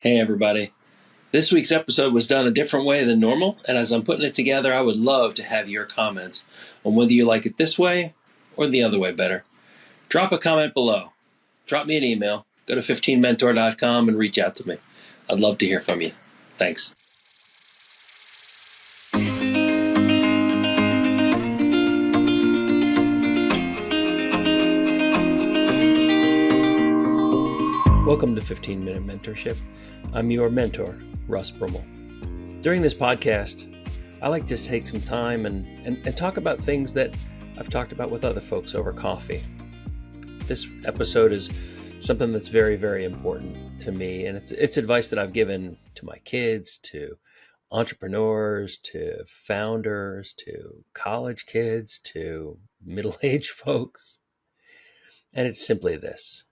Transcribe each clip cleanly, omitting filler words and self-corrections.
Hey everybody. This week's episode was done a different way than normal, and as I'm putting it together, I would love to have your comments on whether you like it this way or the other way better. Drop a comment below. Drop me an email. Go to 15mentor.com and reach out to me. I'd love to hear from you. Thanks. Welcome to 15-Minute Mentorship. I'm your mentor, Russ Broomell. During this podcast, I like to take some time and talk about things that I've talked about with other folks over coffee. This episode is something that's very, very important to me, and it's advice that I've given to my kids, to entrepreneurs, to founders, to college kids, to middle-aged folks. And it's simply this.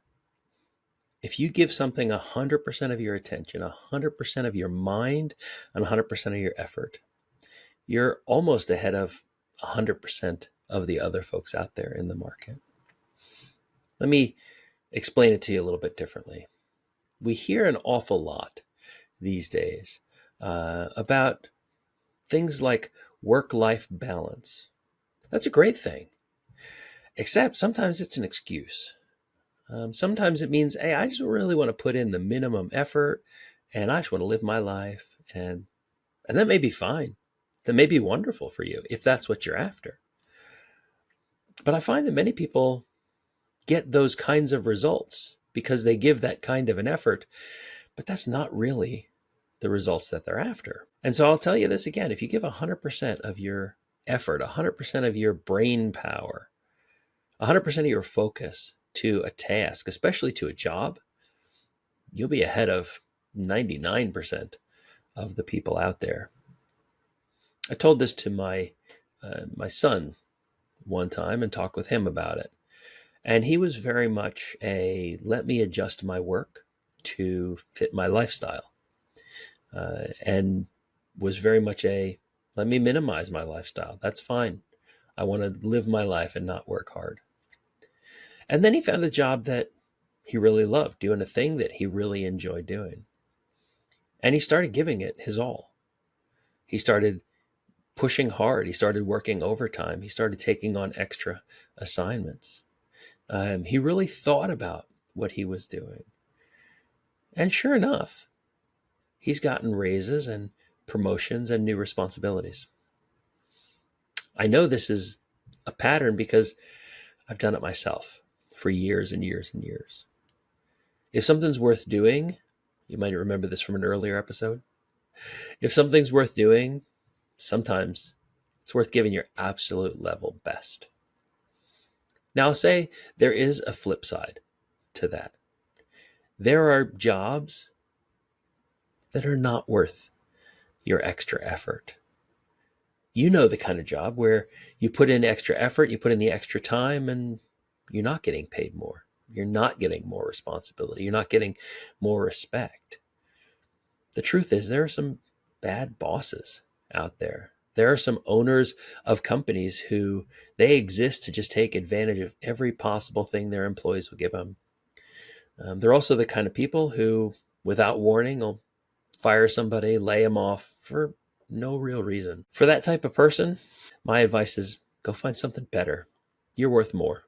If you give something 100% of your attention, 100% of your mind, and 100% of your effort, you're almost ahead of 100% of the other folks out there in the market. Let me explain it to you a little bit differently. We hear an awful lot these days about things like work-life balance. That's a great thing, except sometimes it's an excuse. Sometimes it means, hey, I just really want to put in the minimum effort and I just want to live my life. And that may be fine. That may be wonderful for you if that's what you're after. But I find that many people get those kinds of results because they give that kind of an effort, but that's not really the results that they're after. And so I'll tell you this again, if you give 100% of your effort, 100% of your brain power, 100% of your focus to a task, especially to a job, you'll be ahead of 99% of the people out there. I told this to my son one time and talked with him about it. And he was very much let me adjust my work to fit my lifestyle. And was very much let me minimize my lifestyle. That's fine. I want to live my life and not work hard. And then he found a job that he really loved, doing a thing that he really enjoyed doing. And he started giving it his all. He started pushing hard. He started working overtime. He started taking on extra assignments. He really thought about what he was doing. And sure enough, he's gotten raises and promotions and new responsibilities. I know this is a pattern because I've done it myself for years and years and years. If something's worth doing, you might remember this from an earlier episode. If something's worth doing, sometimes it's worth giving your absolute level best. Now, I'll say there is a flip side to that. There are jobs that are not worth your extra effort. You know the kind of job where you put in extra effort, you put in the extra time, and you're not getting paid more. You're not getting more responsibility. You're not getting more respect. The truth is there are some bad bosses out there. There are some owners of companies who they exist to just take advantage of every possible thing their employees will give them. They're also the kind of people who, without warning, will fire somebody, lay them off for no real reason. For that type of person, my advice is go find something better. You're worth more.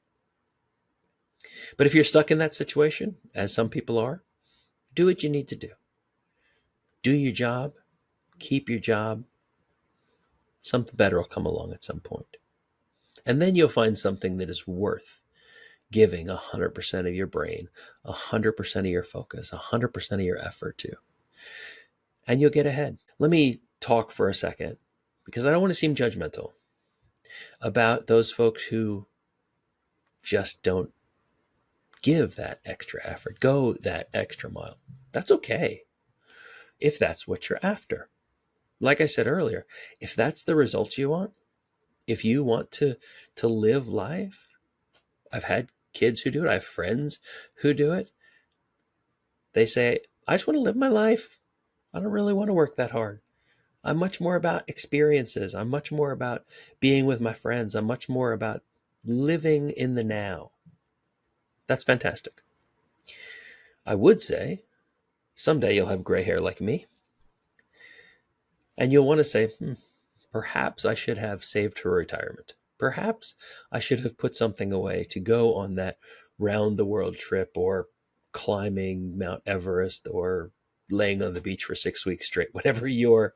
But if you're stuck in that situation, as some people are, do what you need to do. Do your job, keep your job. Something better will come along at some point. And then you'll find something that is worth giving 100% of your brain, 100% of your focus, 100% of your effort to. And you'll get ahead. Let me talk for a second, because I don't want to seem judgmental, about those folks who just don't give that extra effort, go that extra mile. That's okay if that's what you're after. Like I said earlier, if that's the results you want, if you want to live life, I've had kids who do it. I have friends who do it. They say, I just want to live my life. I don't really want to work that hard. I'm much more about experiences. I'm much more about being with my friends. I'm much more about living in the now. That's fantastic. I would say Someday you'll have gray hair like me, and you'll want to say, perhaps I should have saved for retirement. Perhaps I should have put something away to go on that round the world trip, or climbing Mount Everest, or laying on the beach for 6 weeks straight, whatever your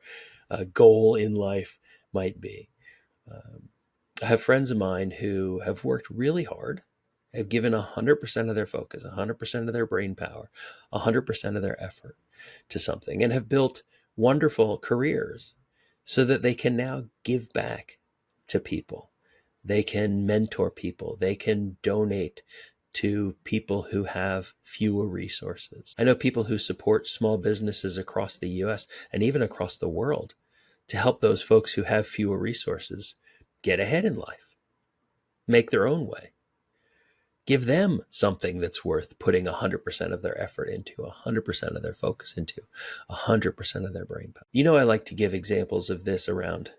goal in life might be. I have friends of mine who have worked really hard, have given 100% of their focus, 100% of their brain power, 100% of their effort to something, and have built wonderful careers so that they can now give back to people. They can mentor people. They can donate to people who have fewer resources. I know people who support small businesses across the US and even across the world to help those folks who have fewer resources get ahead in life, make their own way. Give them something that's worth putting 100% of their effort into, 100% of their focus into, 100% of their brain power. You know, I like to give examples of this around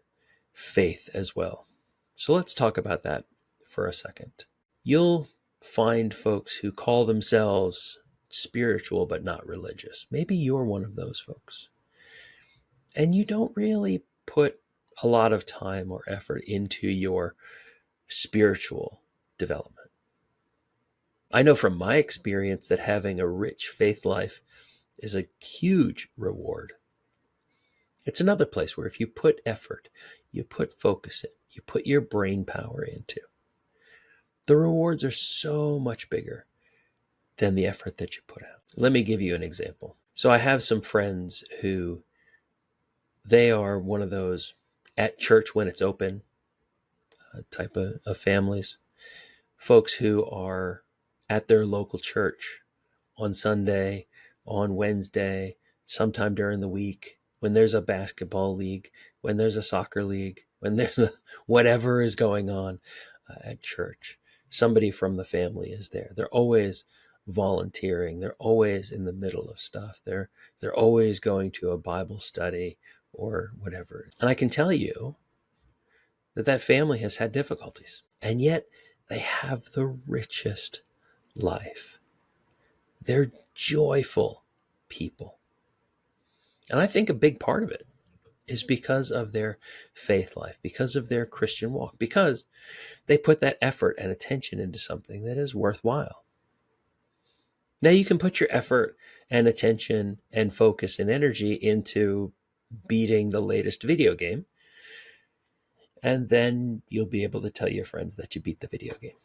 faith as well. So let's talk about that for a second. You'll find folks who call themselves spiritual but not religious. Maybe you're one of those folks. And you don't really put a lot of time or effort into your spiritual development. I know from my experience that having a rich faith life is a huge reward. It's another place where if you put effort, you put focus in, you put your brain power into, the rewards are so much bigger than the effort that you put out. Let me give you an example. So I have some friends who, they are one of those at church when it's open type of families. Folks who are at their local church on Sunday, on Wednesday, sometime during the week, when there's a basketball league, when there's a soccer league, when there's whatever is going on at church. Somebody from the family is there. They're always volunteering. They're always in the middle of stuff. They're always going to a Bible study or whatever. And I can tell you that family has had difficulties, and yet they have the richest life. They're joyful people. And I think a big part of it is because of their faith life, because of their Christian walk, because they put that effort and attention into something that is worthwhile. Now you can put your effort and attention and focus and energy into beating the latest video game, and then you'll be able to tell your friends that you beat the video game.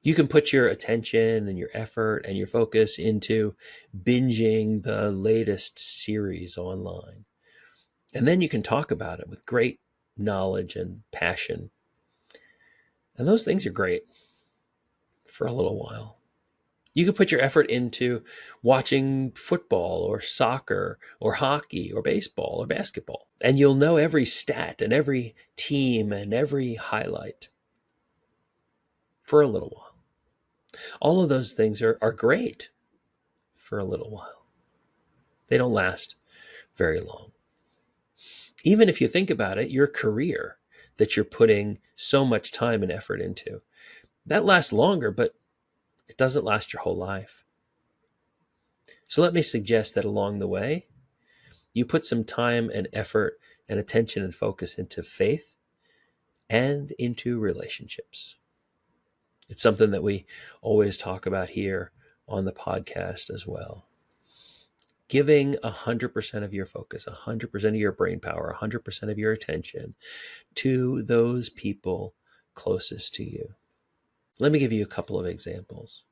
You can put your attention and your effort and your focus into binging the latest series online. And then you can talk about it with great knowledge and passion. And those things are great for a little while. You can put your effort into watching football or soccer or hockey or baseball or basketball, and you'll know every stat and every team and every highlight for a little while. All of those things are great for a little while. They don't last very long. Even if you think about it, your career that you're putting so much time and effort into, that lasts longer, but it doesn't last your whole life. So let me suggest that along the way, you put some time and effort and attention and focus into faith and into relationships. It's something that we always talk about here on the podcast as well. Giving 100% of your focus, 100% of your brain power, 100% of your attention to those people closest to you. Let me give you a couple of examples.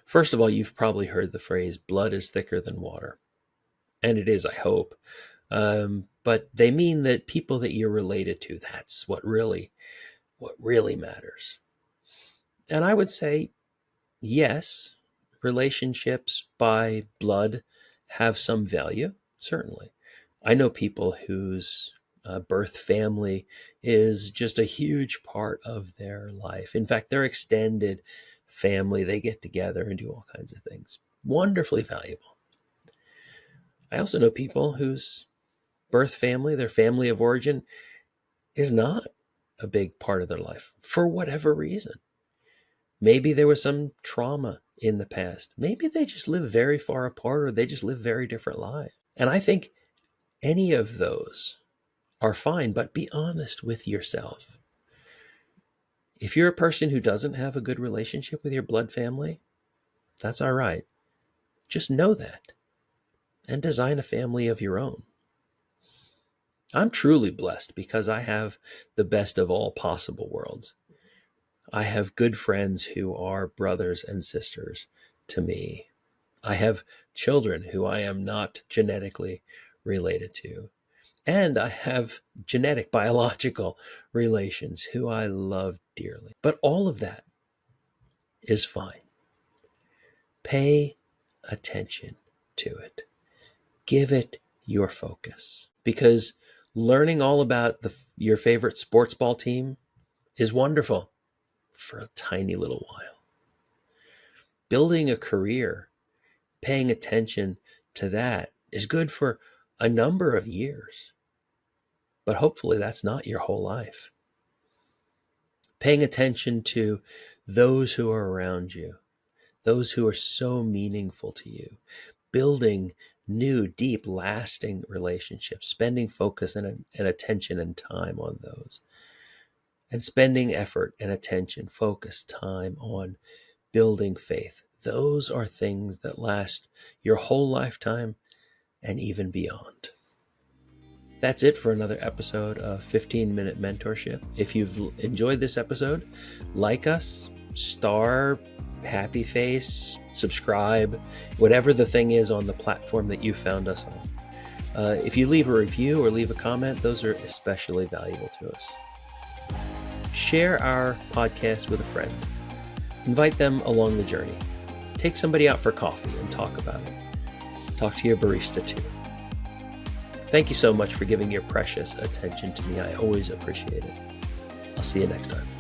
First of all, you've probably heard the phrase, blood is thicker than water. And it is, I hope. But they mean that people that you're related to, that's what really matters. And I would say, yes, relationships by blood have some value, certainly. I know people whose birth family is just a huge part of their life. In fact, their extended family, they get together and do all kinds of things. Wonderfully valuable. I also know people whose birth family, their family of origin, is not a big part of their life for whatever reason. Maybe there was some trauma in the past. Maybe they just live very far apart, or they just live very different lives. And I think any of those are fine, but be honest with yourself. If you're a person who doesn't have a good relationship with your blood family, that's all right. Just know that and design a family of your own. I'm truly blessed because I have the best of all possible worlds. I have good friends who are brothers and sisters to me. I have children who I am not genetically related to. And I have genetic, biological relations who I love dearly. But all of that is fine. Pay attention to it. Give it your focus. Because learning all about your favorite sports ball team is wonderful for a tiny little while. Building a career, paying attention to that is good for a number of years. But hopefully that's not your whole life. Paying attention to those who are around you, those who are so meaningful to you, building new, deep, lasting relationships, spending focus and attention and time on those, and spending effort and attention, focus, time on building faith. Those are things that last your whole lifetime and even beyond. That's it for another episode of 15-Minute Mentorship. If you've enjoyed this episode, like us, star, happy face, subscribe, whatever the thing is on the platform that you found us on. If you leave a review or leave a comment, those are especially valuable to us. Share our podcast with a friend. Invite them along the journey. Take somebody out for coffee and talk about it. Talk to your barista too. Thank you so much for giving your precious attention to me. I always appreciate it. I'll see you next time.